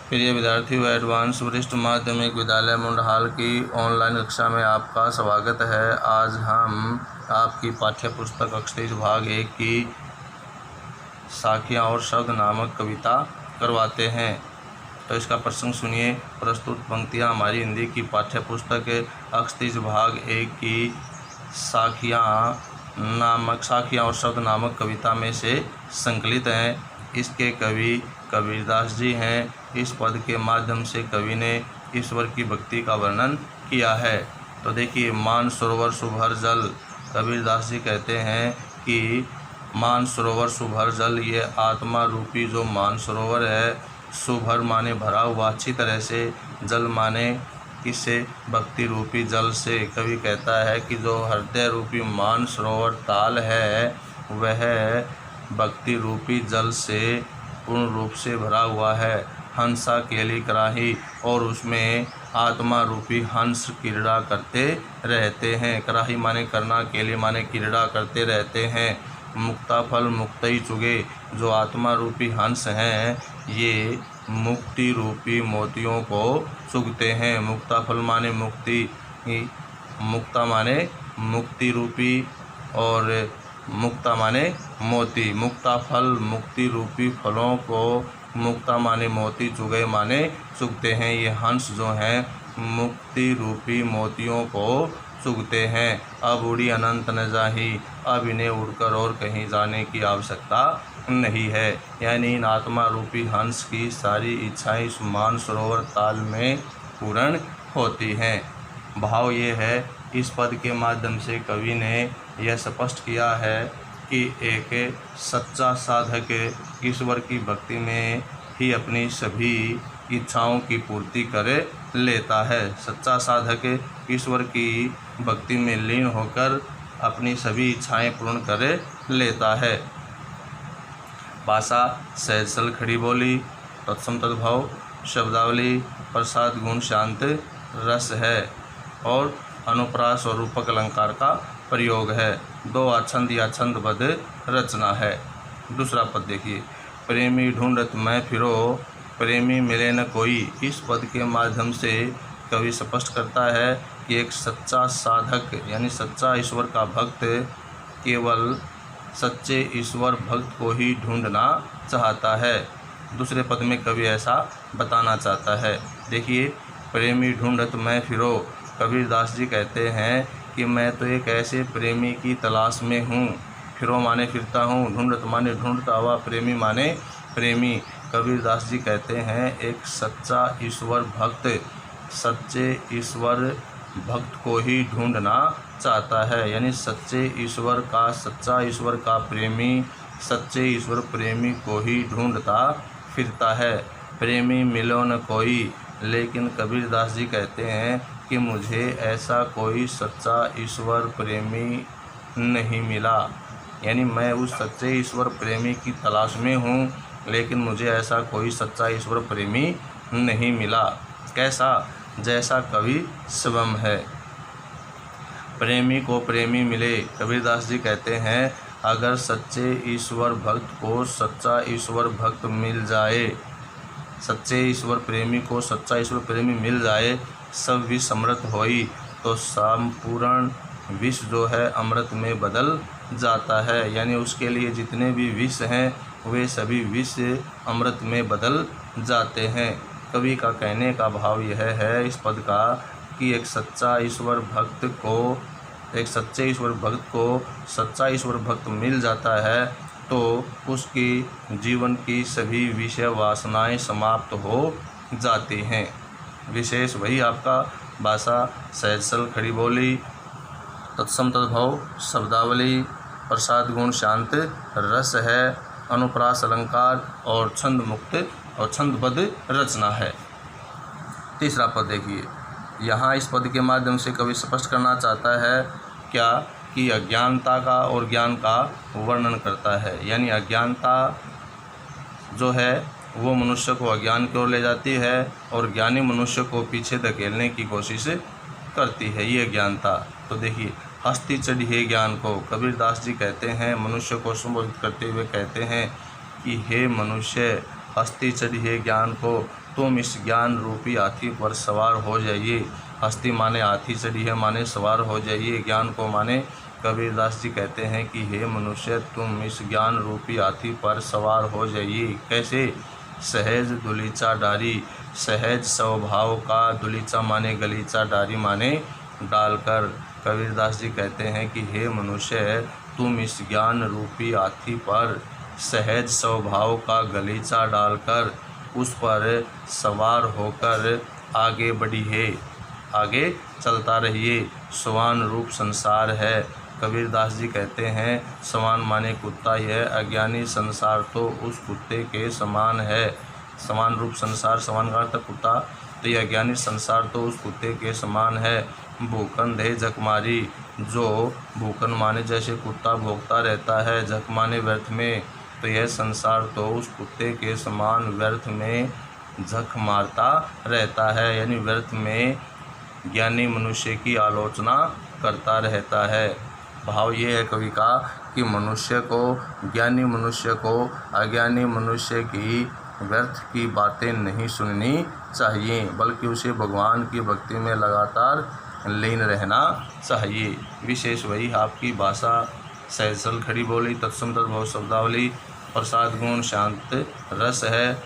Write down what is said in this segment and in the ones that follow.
प्रिय विद्यार्थियों, एडवांस वरिष्ठ माध्यमिक विद्यालय मुंडहाल की ऑनलाइन कक्षा में आपका स्वागत है। आज हम आपकी पाठ्य पुस्तक अक्षतेज भाग 1 की साखियाँ और शब्द नामक कविता करवाते हैं। तो इसका प्रसंग सुनिए। प्रस्तुत पंक्तियाँ हमारी हिंदी की पाठ्य पुस्तक अक्षतेज भाग 1 की साखियाँ और शब्द नामक कविता में से संकलित हैं। इसके कवि कबीरदास जी हैं। इस पद के माध्यम से कवि ने ईश्वर की भक्ति का वर्णन किया है। तो देखिए, मान सरोवर सुभर जल। कबीरदास जी कहते हैं कि मान सरोवर सुभर जल, ये आत्मा रूपी जो मान सरोवर है, सुभर माने भरा हुआ, अच्छी तरह से, जल माने किससे, भक्ति रूपी जल से। कवि कहता है कि जो हृदय रूपी मान सरोवर ताल है, वह भक्ति रूपी जल से पूर्ण रूप से भरा हुआ है। हंसा केली कराही, और उसमें आत्मा रूपी हंस क्रीड़ा करते रहते हैं। कराही माने करना, केली माने क्रीड़ा करते रहते हैं। मुक्ता फल मुक्तई चुगे, जो आत्मा रूपी हंस हैं, ये मुक्ति रूपी मोतियों को चुगते हैं। मुक्ता फल माने मुक्ति, मुक्ता माने मुक्ति रूपी, और मुक्ता माने मोती। मुक्ता फल मुक्ति रूपी फलों को, मुक्ता माने मोती, चुगे माने चुगते हैं। ये हंस जो हैं मुक्ति रूपी मोतियों को चुगते हैं। अब उड़ी अनंत न जाही, अब इन्हें उड़कर और कहीं जाने की आवश्यकता नहीं है। यानी इन आत्मा रूपी हंस की सारी इच्छाएं इस मान सरोवर ताल में पूर्ण होती हैं। भाव ये है, इस पद के माध्यम से कवि ने यह स्पष्ट किया है कि एक सच्चा साधक ईश्वर की भक्ति में ही अपनी सभी इच्छाओं की पूर्ति कर लेता है। सच्चा साधक ईश्वर की भक्ति में लीन होकर अपनी सभी इच्छाएं पूर्ण कर लेता है। भाषा सहज सरल खड़ी बोली, तत्सम तद्भव, शब्दावली प्रसाद गुण शांत रस है, और अनुप्रास और रूपक अलंकार का प्रयोग है। 2 अछंद या छंदबद्ध रचना है। दूसरा पद देखिए। प्रेमी ढूंढत मैं फिरो, प्रेमी मिले न कोई। इस पद के माध्यम से कवि स्पष्ट करता है कि एक सच्चा साधक यानी सच्चा ईश्वर का भक्त केवल सच्चे ईश्वर भक्त को ही ढूंढना चाहता है। दूसरे पद में कवि ऐसा बताना चाहता है। देखिए, प्रेमी ढूंढत मैं फिरो। कबीरदास जी कहते हैं कि मैं तो एक ऐसे प्रेमी की तलाश में हूँ। फिरो माने फिरता हूँ, ढूंढत माने ढूंढता हुआ, प्रेमी माने प्रेमी। कबीरदास जी कहते हैं एक सच्चा ईश्वर भक्त सच्चे ईश्वर भक्त को ही ढूंढना चाहता है। यानी सच्चे ईश्वर का, सच्चा ईश्वर का प्रेमी सच्चे ईश्वर प्रेमी को ही ढूंढता फिरता है। प्रेमी मिलो न कोई, लेकिन कबीरदास जी कहते हैं कि मुझे ऐसा कोई सच्चा ईश्वर प्रेमी नहीं मिला। यानी मैं उस सच्चे ईश्वर प्रेमी की तलाश में हूँ, लेकिन मुझे ऐसा कोई सच्चा ईश्वर प्रेमी नहीं मिला। कैसा? जैसा कवि स्वयं है। प्रेमी को प्रेमी मिले। कबीरदास जी कहते हैं अगर सच्चे ईश्वर भक्त को सच्चा ईश्वर भक्त मिल जाए, सच्चे ईश्वर प्रेमी को सच्चा ईश्वर प्रेमी मिल जाए, सब विष अमृत होई, तो संपूर्ण विष जो है अमृत में बदल जाता है। यानी उसके लिए जितने भी विष हैं वे सभी विष अमृत में बदल जाते हैं। कवि का कहने का भाव यह है इस पद का कि एक सच्चा ईश्वर भक्त को, एक सच्चे ईश्वर भक्त को सच्चा ईश्वर भक्त मिल जाता है तो उसकी जीवन की सभी विषय वासनाएं समाप्त हो जाती हैं। विशेष वही आपका भाषा सहज सरल खड़ी बोली, तत्सम तद्भव, शब्दावली प्रसाद गुण शांत रस है, अनुप्रास अलंकार और छंद मुक्त और छंदबद्ध रचना है। तीसरा पद देखिए। यहाँ इस पद के माध्यम से कवि स्पष्ट करना चाहता है क्या कि अज्ञानता का और ज्ञान का वर्णन करता है। यानी अज्ञानता जो है वो मनुष्य को अज्ञान की ओर ले जाती है और ज्ञानी मनुष्य को पीछे धकेलने की कोशिश करती है, ये अज्ञानता। तो देखिए, हस्ती चढ़ी है ज्ञान को। कबीरदास जी कहते हैं, मनुष्य को संबोधित करते हुए कहते हैं कि हे मनुष्य, हस्ती चढ़ी है ज्ञान को, तुम इस ज्ञान रूपी हाथी पर सवार हो जाइए। हस्ती माने हाथी चढ़ी है माने सवार हो जाइए, ज्ञान को माने कबीरदास जी कहते हैं कि हे मनुष्य, तुम इस ज्ञान रूपी हाथी पर सवार हो जाइए। कैसे? सहज दुलीचा डारी, सहज स्वभाव का, दुलीचा माने गलीचा, डारी माने डालकर। कबीरदास जी कहते हैं कि हे मनुष्य, तुम इस ज्ञान रूपी हाथी पर सहज स्वभाव का गलीचा डालकर उस पर सवार होकर आगे बढ़िए, आगे चलता रहिए। स्वान रूप संसार है। कबीरदास जी कहते हैं स्वान माने कुत्ता, यह अज्ञानी संसार तो उस कुत्ते के समान है। समान रूप संसार, समान का अर्थ कुत्ता, तो यह अज्ञानी संसार तो उस कुत्ते के समान है। भूखन दे झक मारी, जो भूखन माने जैसे कुत्ता भोगता रहता है, झक माने व्यर्थ में, तो यह संसार तो उस कुत्ते के समान व्यर्थ में झक मारता रहता है, यानी व्यर्थ में ज्ञानी मनुष्य की आलोचना करता रहता है। भाव ये है कवि का कि मनुष्य को, ज्ञानी मनुष्य को अज्ञानी मनुष्य की व्यर्थ की बातें नहीं सुननी चाहिए, बल्कि उसे भगवान की भक्ति में लगातार लीन रहना चाहिए। विशेष वही आपकी भाषा, सहजल खड़ी बोली, तत्सम तद्भव शब्दावली, प्रसाद गुण, शांत रस है,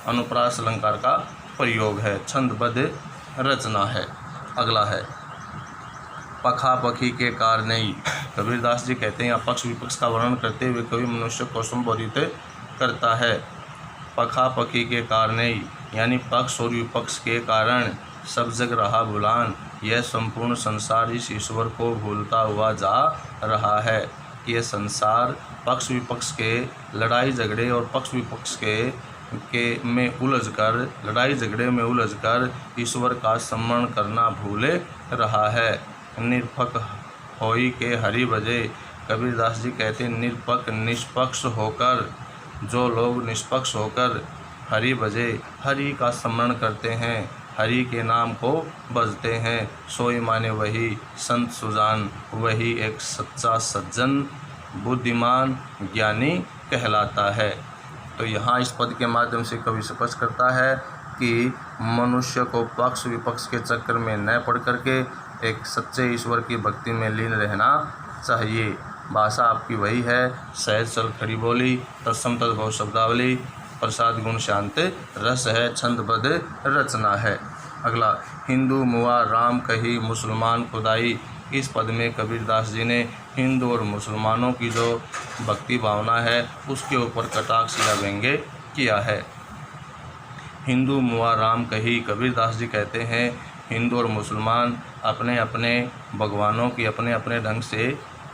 अनुप्रास अलंकार का प्रयोग है, छंदबद्ध रचना है। अगला है पखा पखी के कारनेय। कबीरदास जी कहते हैं यहाँ पक्ष विपक्ष का वर्णन करते हुए कवि मनुष्य को संबोधित करता है। पखा पखी के कारनेय यानी पक्ष और विपक्ष के कारण सब जग रहा भुलान, यह संपूर्ण संसार इस ईश्वर को भूलता हुआ जा रहा है। यह संसार पक्ष विपक्ष के लड़ाई झगड़े और पक्ष विपक्ष में उलझकर, लड़ाई झगड़े में उलझकर ईश्वर का स्मरण करना भूल रहा है। निरपक होई के हरि भजे। कबीरदास जी कहते हैं निरपक निष्पक्ष होकर, जो लोग निष्पक्ष होकर हरि भजे, हरि का स्मरण करते हैं, हरि के नाम को भजते हैं, सोई माने वही संत सुजान, वही एक सच्चा सज्जन बुद्धिमान ज्ञानी कहलाता है। तो यहाँ इस पद के माध्यम से कवि स्पष्ट करता है कि मनुष्य को पक्ष विपक्ष के चक्कर में न पड़ करके एक सच्चे ईश्वर की भक्ति में लीन रहना चाहिए। भाषा आपकी वही है, सहज चल खड़ी बोली, तत्सम तद्भव शब्दावली, प्रसाद गुण शांत रस है, छंदबद्ध रचना है। अगला हिंदू मुआ राम कही मुसलमान खुदाई। इस पद में कबीरदास जी ने हिंदू और मुसलमानों की जो भक्ति भावना है उसके ऊपर कटाक्ष या व्यंग्य किया है। हिंदू मुआ राम कही। कबीरदास जी कहते हैं हिंदू और मुसलमान अपने अपने भगवानों की अपने अपने ढंग से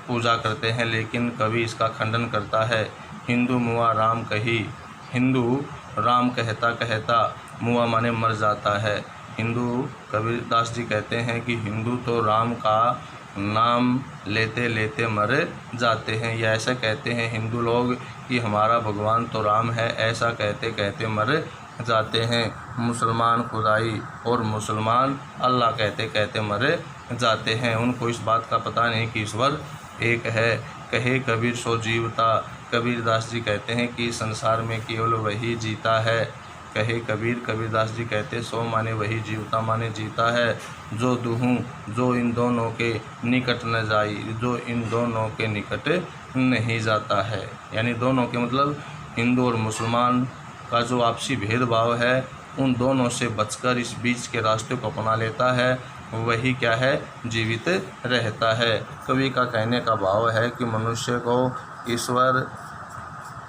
पूजा करते हैं, लेकिन कवि इसका खंडन करता है। हिंदू मुआ राम कही, हिंदू राम कहता कहता मुआ माने मर जाता है। हिंदू, कबीरदास जी कहते हैं कि हिंदू तो राम का नाम लेते लेते मर जाते हैं, या ऐसा कहते हैं हिंदू लोग कि हमारा भगवान तो राम है, ऐसा कहते कहते मर जाते हैं। मुसलमान खुदाई, और मुसलमान अल्लाह कहते कहते मर जाते हैं। उनको इस बात का पता नहीं कि ईश्वर एक है। कहे कबीर सो जीवता। कबीरदास जी कहते हैं कि संसार में केवल वही जीता है। कहे कबीर, कबीरदास जी कहते सो माने वही जीवता माने जीता है, जो दुहूँ, जो इन दोनों के निकट न जाई, जो इन दोनों के निकट नहीं जाता है। यानी दोनों के मतलब हिंदू और मुसलमान का जो आपसी भेदभाव है उन दोनों से बचकर इस बीच के रास्ते को अपना लेता है, वही क्या है, जीवित रहता है। कवि का कहने का भाव है कि मनुष्य को ईश्वर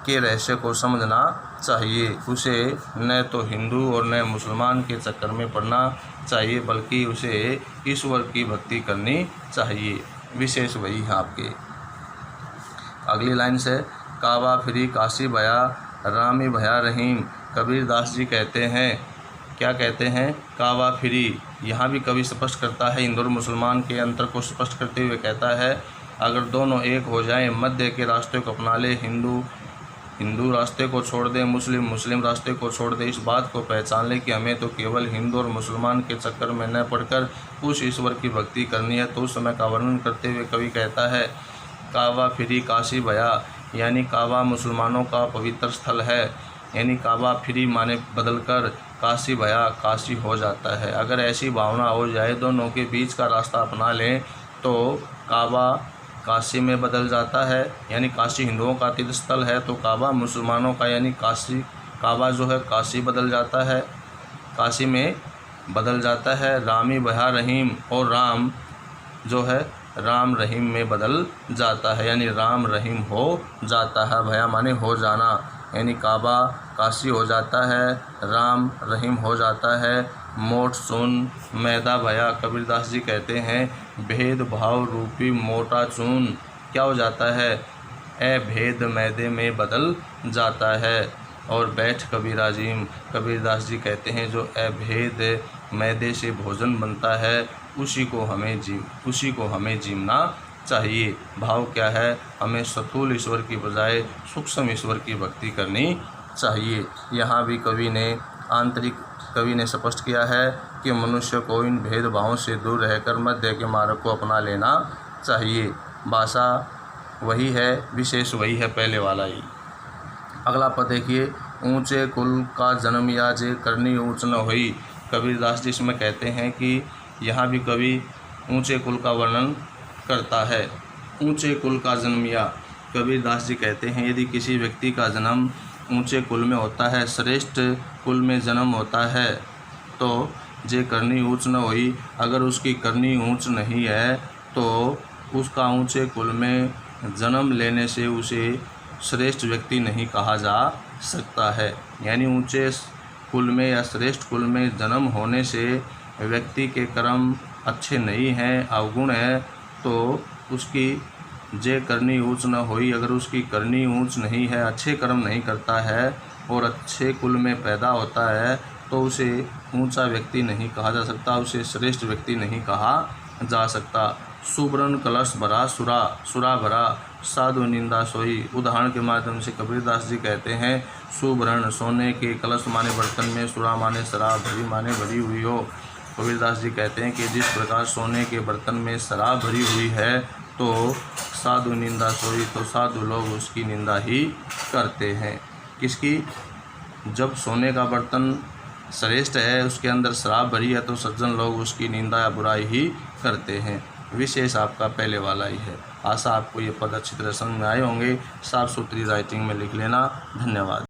के रहस्य को समझना चाहिए, उसे न तो हिंदू और न मुसलमान के चक्कर में पड़ना चाहिए, बल्कि उसे ईश्वर की भक्ति करनी चाहिए। विशेष वही है आपके। अगली लाइन से काबा फिरी काशी भया रामी भया रहीम। कबीरदास जी कहते हैं, क्या कहते हैं, काबा फिरी। यहाँ भी कवि स्पष्ट करता है हिंदू और मुसलमान के अंतर को स्पष्ट करते हुए कहता है अगर दोनों एक हो जाएं, मध्य के रास्ते को अपना ले, हिंदू रास्ते को छोड़ दे, मुस्लिम रास्ते को छोड़ दे, इस बात को पहचान ले कि हमें तो केवल हिंदू और मुसलमान के चक्कर में न पड़कर उस ईश्वर की भक्ति करनी है। तो उस समय का वर्णन करते हुए कवि कहता है काबा फिरी काशी भया, यानी काबा मुसलमानों का पवित्र स्थल है, यानी काबा फिरी माने बदलकर काशी भया काशी हो जाता है। अगर ऐसी भावना हो जाए, दोनों के बीच का रास्ता अपना लें, तो काबा काशी में बदल जाता है। यानी काशी हिंदुओं का तीर्थ स्थल है, तो काबा मुसलमानों का, यानी काबा जो है काशी बदल जाता है, काशी में बदल जाता है। रामी भया रहीम, और राम जो है राम रहीम में बदल जाता है, यानी राम रहीम हो जाता है। भया माने हो जाना, यानी काबा काशी हो जाता है, राम रहीम हो जाता है। मोट सुन मैदा भया, कबीरदास जी कहते हैं भेदभाव रूपी मोटा चून क्या हो जाता है, अभेद मैदे में बदल जाता है। और बैठ कबीरा जीम, कबीरदास जी कहते हैं जो अभेद मैदे से भोजन बनता है उसी को हमें जीना चाहिए। भाव क्या है, हमें स्थूल ईश्वर की बजाय सूक्ष्म ईश्वर की भक्ति करनी चाहिए। यहाँ भी कवि ने स्पष्ट किया है कि मनुष्य को इन भेदभावों से दूर रहकर मध्य के मार्ग को अपना लेना चाहिए। भाषा वही है, विशेष वही है, पहले वाला ही। अगला पद देखिए, ऊंचे कुल का जन्म या जे करनी ऊंच न होई। कबीरदास जी इसमें कहते हैं कि यहाँ भी कवि ऊंचे कुल का वर्णन करता है। ऊंचे कुल का जन्म या, कबीरदास जी कहते हैं यदि किसी व्यक्ति का जन्म ऊंचे कुल में होता है, श्रेष्ठ कुल में जन्म होता है, तो जे करनी ऊंच न होई, अगर उसकी करनी ऊंच नहीं है तो उसका ऊंचे कुल में जन्म लेने से उसे श्रेष्ठ व्यक्ति नहीं कहा जा सकता है। यानी ऊंचे कुल में या श्रेष्ठ कुल में जन्म होने से व्यक्ति के कर्म अच्छे नहीं हैं, अवगुण है, तो उसकी जे करनी ऊंच न होई, अगर उसकी करनी ऊंच नहीं है, अच्छे कर्म नहीं करता है और अच्छे कुल में पैदा होता है, तो उसे ऊंचा व्यक्ति नहीं कहा जा सकता, उसे श्रेष्ठ व्यक्ति नहीं कहा जा सकता। सुब्रन कलश भरा सुरा भरा, साधु निंदा सोई। उदाहरण के माध्यम से कबीरदास जी कहते हैं सुब्रण सोने के कलश माने बर्तन में, सुरा माने शराब, भरी माने भरी हुई हो। कबीरदास जी कहते हैं कि जिस प्रकार सोने के बर्तन में शराब भरी हुई है तो साधु निंदा सोई, तो साधु लोग उसकी निंदा ही करते हैं। किसकी? जब सोने का बर्तन श्रेष्ठ है, उसके अंदर शराब भरी है, तो सज्जन लोग उसकी निंदा या बुराई ही करते हैं। विशेष आपका पहले वाला ही है। आशा आपको ये पद अच्छी तरह समझ में आए होंगे। साफ सुथरी राइटिंग में लिख लेना। धन्यवाद।